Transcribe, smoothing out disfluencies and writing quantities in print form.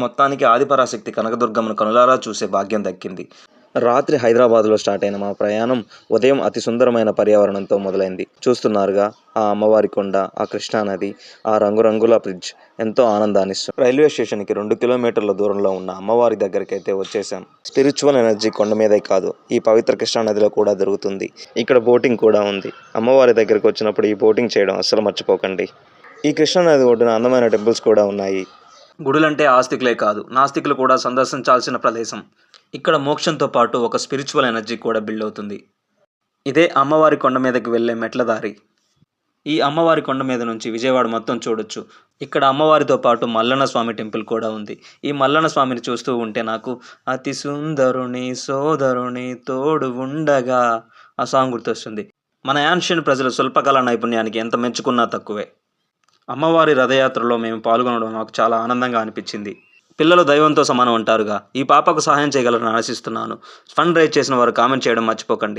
మొత్తానికి ఆదిపరాశక్తి కనకదుర్గమ్మను కనులారా చూసే భాగ్యం దక్కింది. రాత్రి హైదరాబాద్లో స్టార్ట్ అయిన మా ప్రయాణం ఉదయం అతి సుందరమైన పర్యావరణంతో మొదలైంది. చూస్తున్నారుగా ఆ అమ్మవారి కొండ, ఆ కృష్ణానది, ఆ రంగురంగుల బ్రిడ్జ్ ఎంతో ఆనందాన్నిస్తుంది. రైల్వే స్టేషన్కి 2 కిలోమీటర్ల దూరంలో ఉన్న అమ్మవారి దగ్గరికి అయితే వచ్చేసాం. స్పిరిచువల్ ఎనర్జీ కొండ మీదే కాదు, ఈ పవిత్ర కృష్ణానదిలో కూడా దొరుకుతుంది. ఇక్కడ బోటింగ్ కూడా ఉంది. అమ్మవారి దగ్గరికి వచ్చినప్పుడు ఈ బోటింగ్ చేయడం అస్సలు మర్చిపోకండి. ఈ కృష్ణానది ఒడ్డున అందమైన టెంపుల్స్ కూడా ఉన్నాయి. గుడులంటే ఆస్తికులే కాదు, నాస్తికులు కూడా సందర్శించాల్సిన ప్రదేశం. ఇక్కడ మోక్షంతో పాటు ఒక స్పిరిచువల్ ఎనర్జీ కూడా బిల్డ్ అవుతుంది. ఇదే అమ్మవారి కొండ మీదకి వెళ్ళే మెట్ల దారి. ఈ అమ్మవారి కొండ మీద నుంచి విజయవాడ మొత్తం చూడొచ్చు. ఇక్కడ అమ్మవారితో పాటు మల్లన్న స్వామి టెంపుల్ కూడా ఉంది. ఈ మల్లన్న స్వామిని చూస్తూ ఉంటే నాకు అతి సుందరుని సోదరుని తోడు ఉండగా ఆ సాంగ్ గుర్తొస్తుంది. మన యాన్షియన్ ప్రజల శిల్పకళా నైపుణ్యానికి ఎంత మెచ్చుకున్నా తక్కువే. అమ్మవారి రథయాత్రలో మేము పాల్గొనడం నాకు చాలా ఆనందంగా అనిపించింది. పిల్లలు దైవంతో సమానం అంటారుగా, ఈ పాపకు సహాయం చేయగలరని ఆశిస్తున్నాను. ఫండ్ రైజ్ చేసిన వారు కామెంట్ చేయడం మర్చిపోకండి.